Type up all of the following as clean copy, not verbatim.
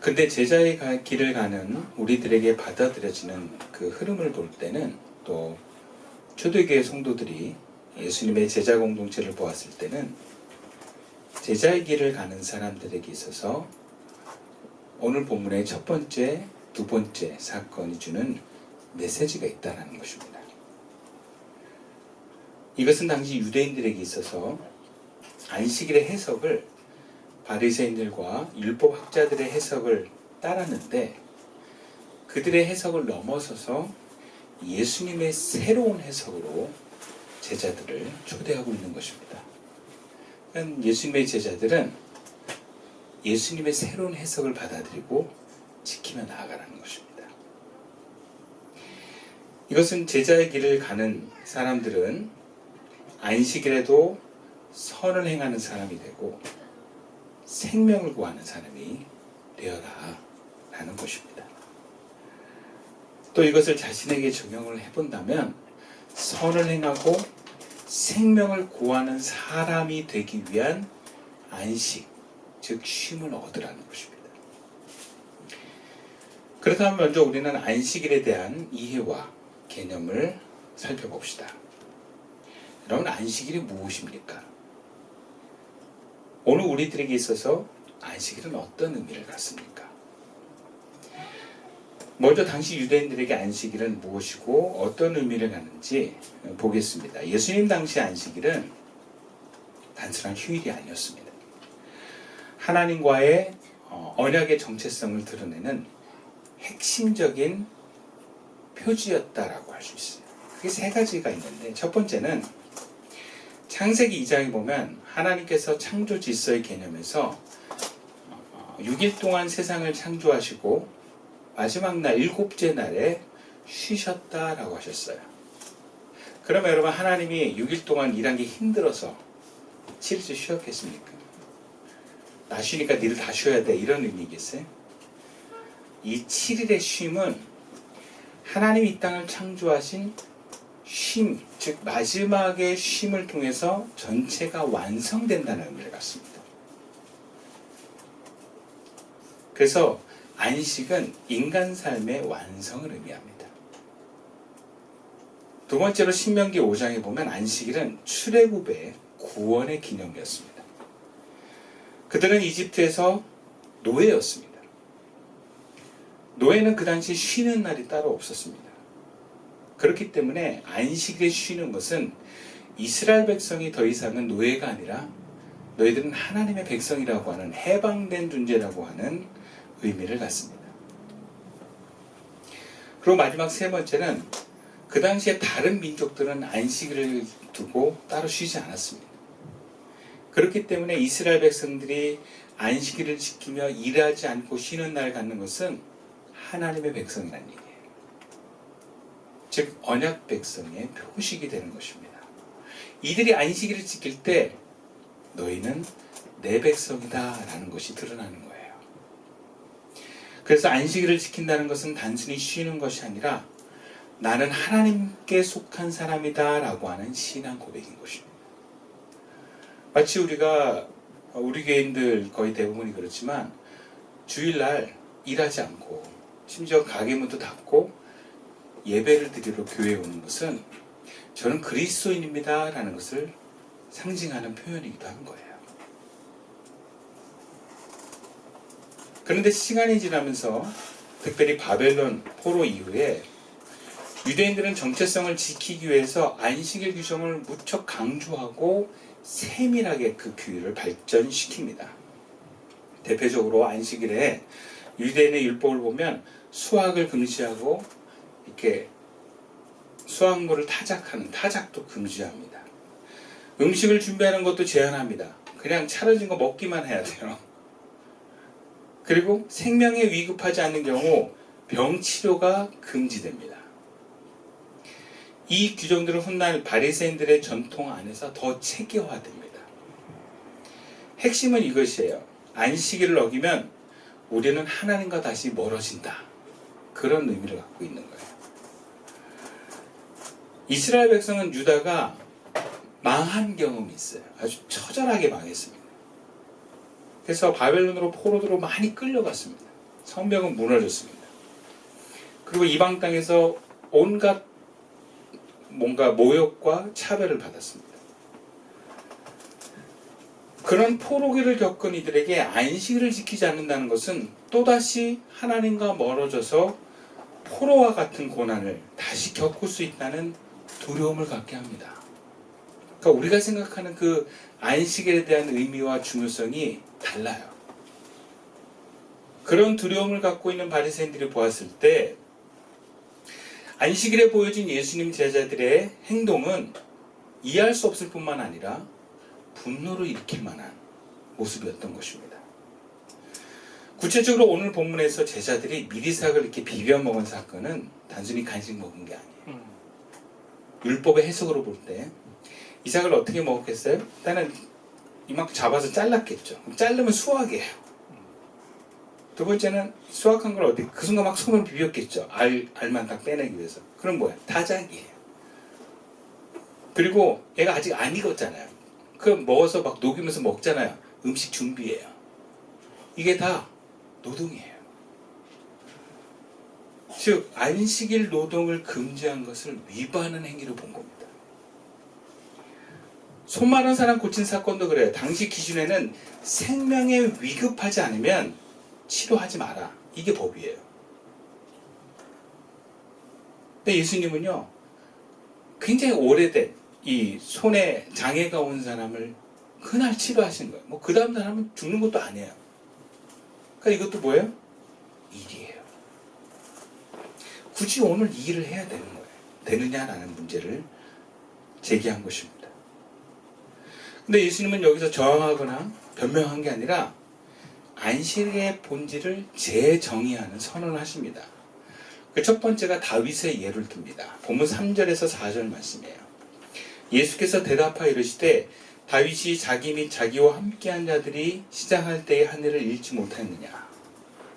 근데 제자의 길을 가는 우리들에게 받아들여지는 그 흐름을 볼 때는, 또 초대교회 성도들이 예수님의 제자 공동체를 보았을 때는 제자의 길을 가는 사람들에게 있어서 오늘 본문의 첫 번째, 두 번째 사건이 주는 메시지가 있다는 것입니다. 이것은 당시 유대인들에게 있어서 안식일의 해석을 바리새인들과 율법학자들의 해석을 따랐는데, 그들의 해석을 넘어서서 예수님의 새로운 해석으로 제자들을 초대하고 있는 것입니다. 예수님의 제자들은 예수님의 새로운 해석을 받아들이고 지키며 나아가라는 것입니다. 이것은 제자의 길을 가는 사람들은 안식일에도 선을 행하는 사람이 되고 생명을 구하는 사람이 되어라 라는 것입니다. 또 이것을 자신에게 적용을 해본다면 선을 행하고 생명을 구하는 사람이 되기 위한 안식, 즉 쉼을 얻으라는 것입니다. 그렇다면 먼저 우리는 안식일에 대한 이해와 개념을 살펴봅시다. 여러분, 안식일이 무엇입니까? 오늘 우리들에게 있어서 안식일은 어떤 의미를 갖습니까? 먼저 당시 유대인들에게 안식일은 무엇이고 어떤 의미를 갖는지 보겠습니다. 예수님 당시 안식일은 단순한 휴일이 아니었습니다. 하나님과의 언약의 정체성을 드러내는 핵심적인 표지였다라고 할 수 있어요. 그게 세 가지가 있는데, 첫 번째는 창세기 2장에 보면 하나님께서 창조 질서의 개념에서 6일 동안 세상을 창조하시고 마지막 날 7째 날에 쉬셨다라고 하셨어요. 그러면 여러분, 하나님이 6일 동안 일한 게 힘들어서 7일째 쉬었겠습니까? 나 쉬니까 니들 다 쉬어야 돼, 이런 의미겠어요? 이 7일의 쉼은 하나님이 이 땅을 창조하신 쉼, 즉 마지막의 쉼을 통해서 전체가 완성된다는 의미를 갖습니다. 그래서 안식은 인간 삶의 완성을 의미합니다. 두 번째로 신명기 5장에 보면 안식일은 출애굽의 구원의 기념이었습니다. 그들은 이집트에서 노예였습니다. 노예는 그 당시 쉬는 날이 따로 없었습니다. 그렇기 때문에 안식일에 쉬는 것은 이스라엘 백성이 더 이상은 노예가 아니라 너희들은 하나님의 백성이라고 하는 해방된 존재라고 하는 의미를 갖습니다. 그리고 마지막 세 번째는 그 당시에 다른 민족들은 안식일을 두고 따로 쉬지 않았습니다. 그렇기 때문에 이스라엘 백성들이 안식일을 지키며 일하지 않고 쉬는 날을 갖는 것은 하나님의 백성이라는 얘기예요. 즉 언약 백성의 표식이 되는 것입니다. 이들이 안식일을 지킬 때 너희는 내 백성이다 라는 것이 드러나는 거예요. 그래서 안식일을 지킨다는 것은 단순히 쉬는 것이 아니라 나는 하나님께 속한 사람이다 라고 하는 신앙 고백인 것입니다. 마치 우리 교인들 거의 대부분이 그렇지만 주일날 일하지 않고 심지어 가게문도 닫고 예배를 드리러 교회에 오는 것은 저는 그리스도인입니다 라는 것을 상징하는 표현이기도 한 거예요. 그런데 시간이 지나면서 특별히 바벨론 포로 이후에 유대인들은 정체성을 지키기 위해서 안식일 규정을 무척 강조하고 세밀하게 그 규율을 발전시킵니다. 대표적으로 안식일에 유대인의 율법을 보면 수확을 금지하고 이렇게 수확물을 타작하는 타작도 금지합니다. 음식을 준비하는 것도 제한합니다. 그냥 차려진 거 먹기만 해야 돼요. 그리고 생명에 위급하지 않는 경우 병치료가 금지됩니다. 이 규정들은 훗날 바리새인들의 전통 안에서 더 체계화됩니다. 핵심은 이것이에요. 안식일을 어기면 우리는 하나님과 다시 멀어진다. 그런 의미를 갖고 있는 거예요. 이스라엘 백성은 유다가 망한 경험이 있어요. 아주 처절하게 망했습니다. 그래서 바벨론으로 포로로 많이 끌려갔습니다. 성벽은 무너졌습니다. 그리고 이방 땅에서 온갖 뭔가 모욕과 차별을 받았습니다. 그런 포로기를 겪은 이들에게 안식일을 지키지 않는다는 것은 또다시 하나님과 멀어져서 포로와 같은 고난을 다시 겪을 수 있다는 두려움을 갖게 합니다. 그러니까 우리가 생각하는 그 안식일에 대한 의미와 중요성이 달라요. 그런 두려움을 갖고 있는 바리새인들이 보았을 때 안식일에 보여진 예수님 제자들의 행동은 이해할 수 없을 뿐만 아니라 분노를 일으킬 만한 모습이었던 것입니다. 구체적으로 오늘 본문에서 제자들이 미리삭을 이렇게 비벼 먹은 사건은 단순히 간식 먹은 게 아니에요. 율법의 해석으로 볼 때 이삭을 어떻게 먹었겠어요? 일단은 이만큼 잡아서 잘랐겠죠. 그럼 자르면 수확이에요. 두 번째는 수확한 걸 어디 그 순간 막 손으로 비볐겠죠. 알만 딱 빼내기 위해서. 그럼 뭐야? 다작이에요. 그리고 얘가 아직 안 익었잖아요. 그럼 먹어서 막 녹이면서 먹잖아요. 음식 준비예요. 이게 다 노동이에요. 즉 안식일 노동을 금지한 것을 위반하는 행위로 본 겁니다. 손 마른 사람 고친 사건도 그래요. 당시 기준에는 생명에 위급하지 않으면 치료하지 마라. 이게 법이에요. 근데 예수님은요, 굉장히 오래된 이 손에 장애가 온 사람을 그날 치료하신 거예요. 뭐 그 다음 사람은 죽는 것도 아니에요. 그러니까 이것도 뭐예요? 일이에요. 굳이 오늘 이 일을 해야 되는 거예요. 되느냐라는 문제를 제기한 것입니다. 근데 예수님은 여기서 저항하거나 변명한 게 아니라 안식의 본질을 재정의하는 선언을 하십니다. 그 첫 번째가 다윗의 예를 듭니다. 본문 3절에서 4절 말씀이에요. 예수께서 대답하여 이르시되 다윗이 자기 및 자기와 함께한 자들이 시장할 때의 한 해를 잃지 못하였느냐.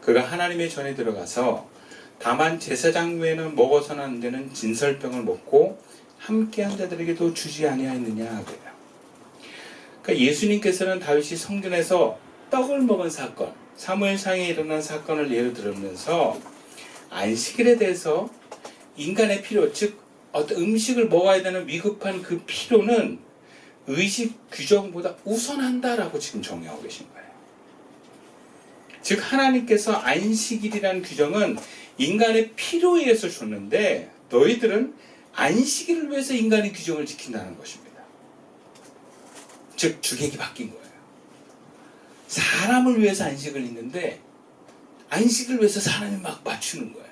그가 하나님의 전에 들어가서 다만 제사장 외에는 먹어서는 안 되는 진설병을 먹고 함께한 자들에게도 주지 아니하였느냐 하고요. 그러니까 예수님께서는 다윗이 성전에서 떡을 먹은 사건, 사무엘상에 일어난 사건을 예로 들으면서 안식일에 대해서 인간의 필요, 즉 어떤 음식을 먹어야 되는 위급한 그 필요는 의식 규정보다 우선한다라고 지금 정의하고 계신 거예요. 즉 하나님께서 안식일이라는 규정은 인간의 필요에 의해서 줬는데 너희들은 안식일을 위해서 인간의 규정을 지킨다는 것입니다. 즉 주객이 바뀐 거예요. 사람을 위해서 안식을 있는데 안식을 위해서 사람이 막 맞추는 거예요.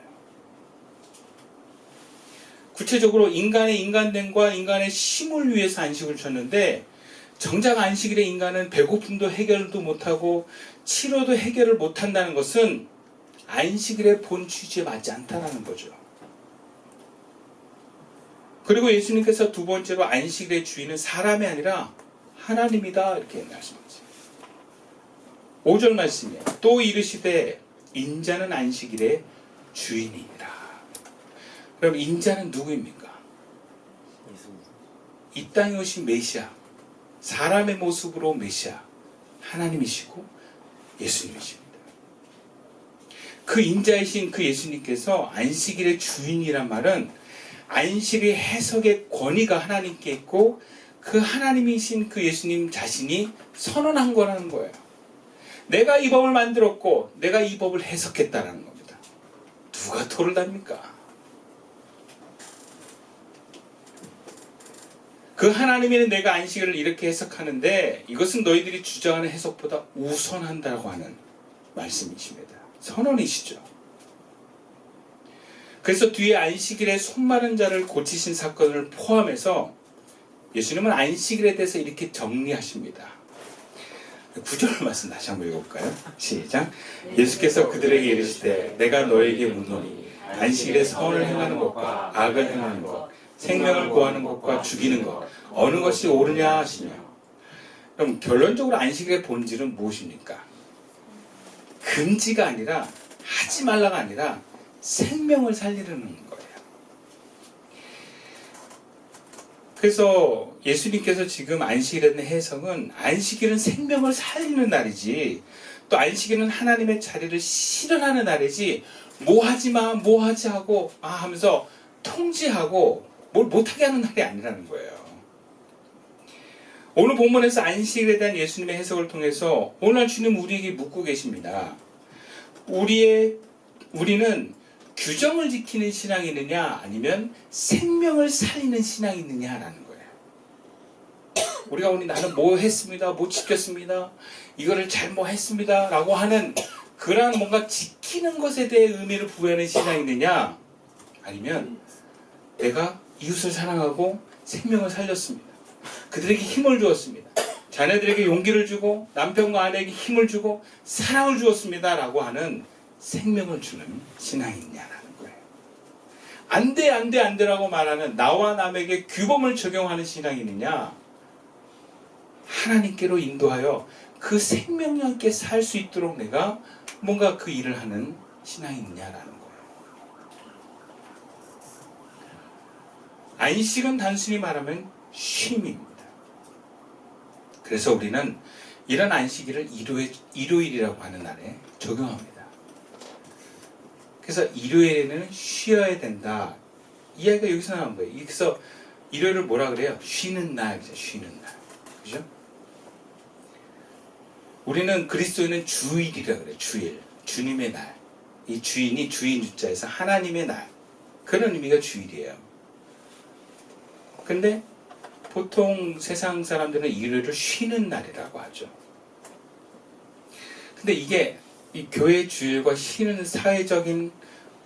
구체적으로 인간의 인간됨과 인간의 쉼을 위해서 안식을 줬는데 정작 안식일에 인간은 배고픔도 해결도 못하고 치료도 해결을 못한다는 것은 안식일의 본 취지에 맞지 않다는 거죠. 그리고 예수님께서 두 번째로 안식일의 주인은 사람이 아니라 하나님이다 이렇게 말씀하세요. 5절 말씀이에요. 또 이르시되 인자는 안식일의 주인이니라. 그럼 인자는 누구입니까? 이 땅에 오신 메시아, 사람의 모습으로 메시아, 하나님이시고 예수님이십니다. 그 인자이신 그 예수님께서 안식일의 주인이란 말은 안식의 해석의 권위가 하나님께 있고 그 하나님이신 그 예수님 자신이 선언한 거라는 거예요. 내가 이 법을 만들었고 내가 이 법을 해석했다라는 겁니다. 누가 토를 답니까? 그 하나님이 내가 안식일을 이렇게 해석하는데 이것은 너희들이 주장하는 해석보다 우선한다고 하는 말씀이십니다. 선언이시죠. 그래서 뒤에 안식일에 손 마른 자를 고치신 사건을 포함해서 예수님은 안식일에 대해서 이렇게 정리하십니다. 9절 말씀 다시 한번 읽어볼까요? 시작. 예수께서 그들에게 이르시되 내가 너에게 묻노니 안식일에 선을 행하는 것과 악을 행하는 것, 생명을 구하는 것과 죽이는 것 어느 것이 옳으냐 하시며. 그럼 결론적으로 안식일의 본질은 무엇입니까? 금지가 아니라 하지 말라가 아니라 생명을 살리려는 거예요. 그래서 예수님께서 지금 안식일에 대한 해석은 안식일은 생명을 살리는 날이지 또 안식일은 하나님의 자리를 실현하는 날이지 뭐 하지마 뭐 하지 하고 하면서 통제하고 뭘 못하게 하는 날이 아니라는 거예요. 오늘 본문에서 안식일에 대한 예수님의 해석을 통해서 오늘 주님 우리에게 묻고 계십니다. 우리는 규정을 지키는 신앙이 있느냐 아니면 생명을 살리는 신앙이 있느냐라는 거예요. 우리가 나는 뭐 했습니다, 뭐 지켰습니다, 이거를 잘못했습니다 라고 하는 그러한 뭔가 지키는 것에 대해 의미를 부여하는 신앙이 있느냐 아니면 내가 이웃을 사랑하고 생명을 살렸습니다, 그들에게 힘을 주었습니다, 자녀들에게 용기를 주고 남편과 아내에게 힘을 주고 사랑을 주었습니다 라고 하는 생명을 주는 신앙이 있냐라는 거예요. 안 돼라고 말하는 나와 남에게 규범을 적용하는 신앙이 있느냐, 하나님께로 인도하여 그 생명력 있게 살 수 있도록 내가 뭔가 그 일을 하는 신앙이 있느냐라는 거예요. 안식은 단순히 말하면 쉼입니다. 그래서 우리는 이런 안식일을 일요일이라고 하는 날에 적용합니다. 그래서 일요일에는 쉬어야 된다. 이야기가 여기서 나온 거예요. 그래서 일요일을 뭐라 그래요? 쉬는 날이죠. 쉬는 날. 그죠? 우리는 그리스도인은 주일이라 그래요. 주일. 주님의 날. 이 주인이 주인 주자에서 하나님의 날. 그런 의미가 주일이에요. 근데 보통 세상 사람들은 일요일을 쉬는 날이라고 하죠. 근데 이게 이 교회 주일과 쉬는 사회적인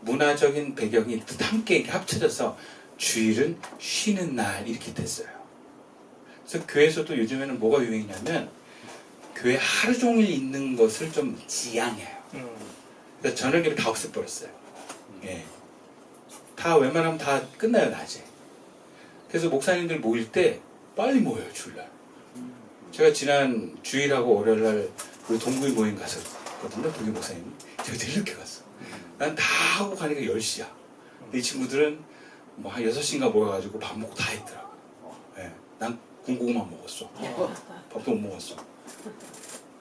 문화적인 배경이 함께 이렇게 합쳐져서 주일은 쉬는 날 이렇게 됐어요. 그래서 교회에서도 요즘에는 뭐가 유행이냐면 교회 하루 종일 있는 것을 좀 지양해요. 그래서 저녁에 다 없애버렸어요. 예. 다 웬만하면 다 끝나요, 낮에. 그래서 목사님들 모일 때 빨리 모여요, 주일날. 제가 지난 주일하고 월요일날 우리 동구이 모임 갔었거든요, 동기 목사님. 제가 제일 늦게 갔어. 난 다 하고 가니까 10시야. 근데 이 친구들은 뭐 한 6시인가 모여가지고 밥 먹고 다 했더라고. 예. 난 군고구마 먹었어. 밥도 못 먹었어.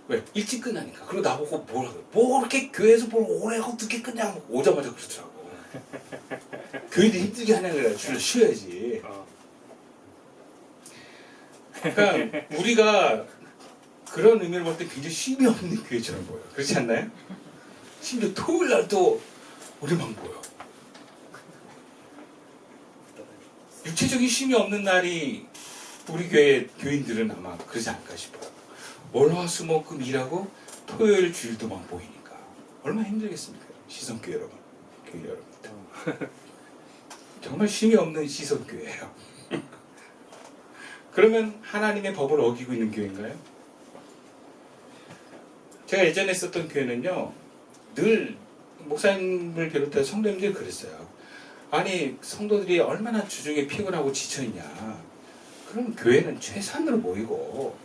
왜? 일찍 끝나니까. 그리고 나보고 뭐라 그래. 뭐 그렇게 교회에서 뭘 오래 하고 늦게 끝냐고 오자마자 그러더라고. 교인들 힘들게 하냐 그래. 주일 쉬어야지. 그러니까 우리가 그런 의미를 볼 때 굉장히 쉼이 없는 교회처럼 보여요. 그렇지 않나요? 심지어 토요일 날도 우리만 보여. 육체적인 쉼이 없는 날이 우리 교회 교인들은 아마 그러지 않을까 싶어요. 월화수목금 일하고 토요일 주일도만 보이니까 얼마나 힘들겠습니까? 시선교회 여러분, 교회 여러분들. 정말 쉼이 없는 시선교회예요. 그러면 하나님의 법을 어기고 있는 교회인가요? 제가 예전에 있었던 교회는요, 늘 목사님을 비롯해서 성도님들이 그랬어요. 아니, 성도들이 얼마나 주중에 피곤하고 지쳐있냐. 그럼 교회는 최소한으로 모이고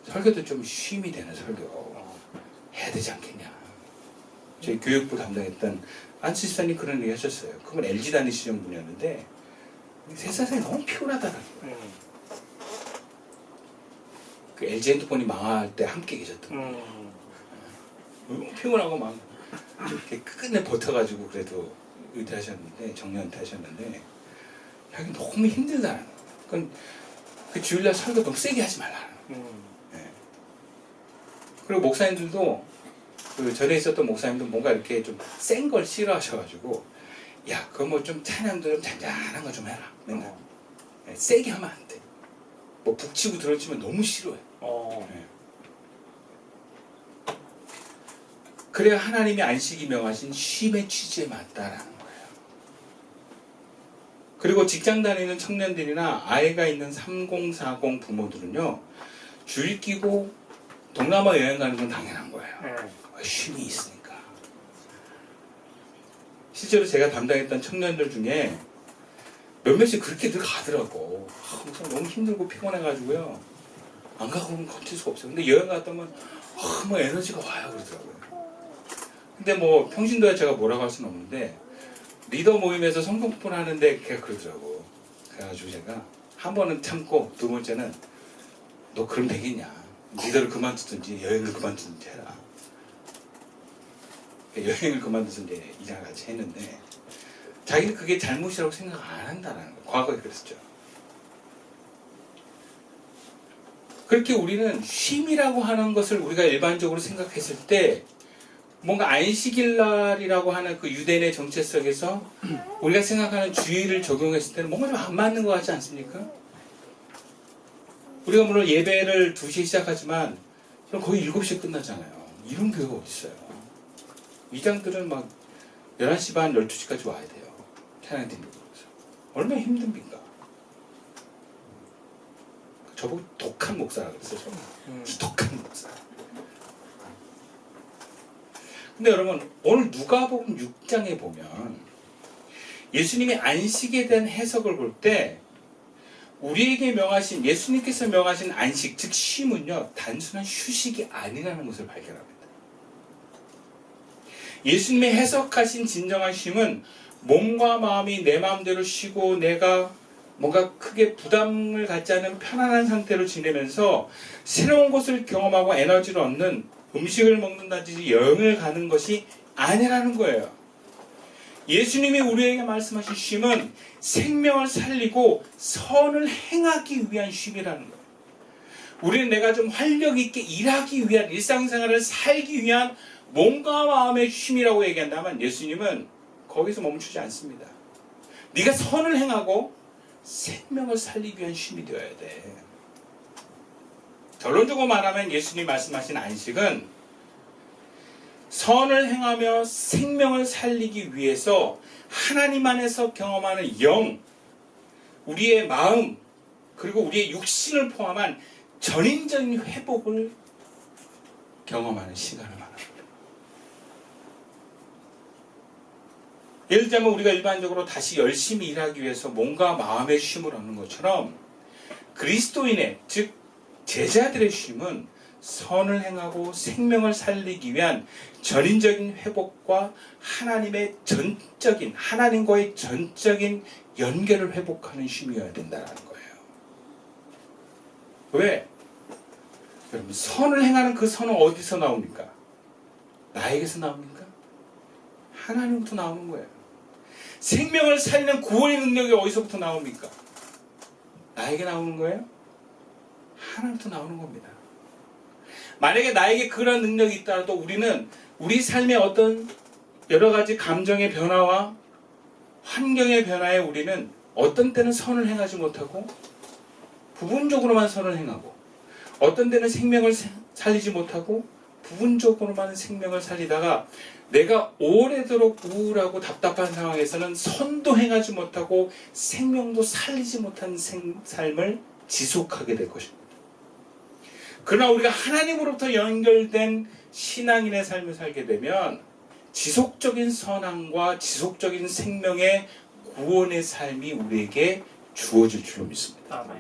설교도 좀 쉼이 되는 설교 해야 되지 않겠냐. 저희 교육부 담당했던 안치 집사님 그런 얘기 하셨어요. 그건 LG 다니시는 분이었는데 세상에 너무 피곤하다라고요. 그 LG 핸드폰이 망할 때 함께 계셨던 분이에요. 너무 피곤하고 막 이렇게 끝내 버텨가지고 그래도 은퇴하셨는데, 정년 은퇴하셨는데, 자기 너무 힘들다는 거예요. 그건 그 주일날 설교 너무 세게 하지 말라는 거예요. 네. 그리고 목사님들도 그 전에 있었던 목사님도 뭔가 이렇게 좀 센 걸 싫어하셔가지고, 야, 그거 뭐 좀 찬양도 좀 잔잔한 거 좀 해라. 맨날. 네, 세게 하면 안 돼. 뭐 북치고 들어치면 너무 싫어해. 네. 그래야 하나님이 안식이 명하신 쉼의 취지에 맞다라는 거예요. 그리고 직장 다니는 청년들이나 아이가 있는 3040 부모들은요, 주일 끼고 동남아 여행 가는 건 당연한 거예요. 쉼이 있으니까. 실제로 제가 담당했던 청년들 중에 몇몇이 그렇게 늘 가더라고. 항상 너무 힘들고 피곤해가지고요, 안 가고 그러면 버틸 수가 없어요. 근데 여행 갔다 오면 뭐 에너지가 와요 그러더라고요. 근데 뭐 평신도에 제가 뭐라고 할 수는 없는데 리더 모임에서 성공포를 하는데 걔가 그래가지고 제가 한 번은 참고 두 번째는 너 그럼 되겠냐, 리더를 그만두든지 여행을 그만두든지 해라. 여행을 그만둬서 이제 이장을 같이 했는데 자기는 그게 잘못이라고 생각 안 한다는 거예요. 과거에 그랬었죠. 그렇게 우리는 쉼이라고 하는 것을 우리가 일반적으로 생각했을 때 뭔가 안식일 날이라고 하는 그 유대인의 정체성에서 우리가 생각하는 주의를 적용했을 때는 뭔가 좀 안 맞는 것 같지 않습니까? 우리가 물론 예배를 2시에 시작하지만 거의 7시에 끝나잖아요. 이런 교회가 어디 있어요? 이장들은 막 11시 반, 12시까지 와야 돼요. 찬양 드리고. 얼마나 힘든 빈가. 저보고 독한 목사라 그랬어요. 독한 목사. 근데 여러분 오늘 누가복음 6장에 보면 예수님이 안식에 대한 해석을 볼 때 우리에게 명하신 예수님께서 명하신 안식 즉 쉼은요 단순한 휴식이 아니라는 것을 발견합니다. 예수님이 해석하신 진정한 쉼은 몸과 마음이 내 마음대로 쉬고 내가 뭔가 크게 부담을 갖지 않는 편안한 상태로 지내면서 새로운 것을 경험하고 에너지를 얻는 음식을 먹는다든지 여행을 가는 것이 아니라는 거예요. 예수님이 우리에게 말씀하신 쉼은 생명을 살리고 선을 행하기 위한 쉼이라는 거예요. 우리는 내가 좀 활력 있게 일하기 위한 일상생활을 살기 위한 몸과 마음의 쉼이라고 얘기한다면 예수님은 거기서 멈추지 않습니다. 네가 선을 행하고 생명을 살리기 위한 쉼이 되어야 돼. 결론적으로 말하면 예수님이 말씀하신 안식은 선을 행하며 생명을 살리기 위해서 하나님 안에서 경험하는 영, 우리의 마음, 그리고 우리의 육신을 포함한 전인적인 회복을 경험하는 시간을 말합니다. 예를 들자면 우리가 일반적으로 다시 열심히 일하기 위해서 몸과 마음의 쉼을 얻는 것처럼 그리스도인의 즉 제자들의 쉼은 선을 행하고 생명을 살리기 위한 전인적인 회복과 하나님과의 전적인 연결을 회복하는 쉼이어야 된다는 거예요. 왜? 여러분 선을 행하는 그 선은 어디서 나옵니까? 나에게서 나옵니까? 하나님부터 나오는 거예요. 생명을 살리는 구원의 능력이 어디서부터 나옵니까? 나에게 나오는 거예요? 하나님부터 나오는 겁니다. 만약에 나에게 그런 능력이 있더라도 우리는 우리 삶의 어떤 여러 가지 감정의 변화와 환경의 변화에 우리는 어떤 때는 선을 행하지 못하고 부분적으로만 선을 행하고 어떤 때는 생명을 살리지 못하고 부분적으로만 생명을 살리다가 내가 오래도록 우울하고 답답한 상황에서는 선도 행하지 못하고 생명도 살리지 못한 삶을 지속하게 될 것입니다. 그러나 우리가 하나님으로부터 연결된 신앙인의 삶을 살게 되면 지속적인 선함과 지속적인 생명의 구원의 삶이 우리에게 주어질 줄로 믿습니다. 아멘.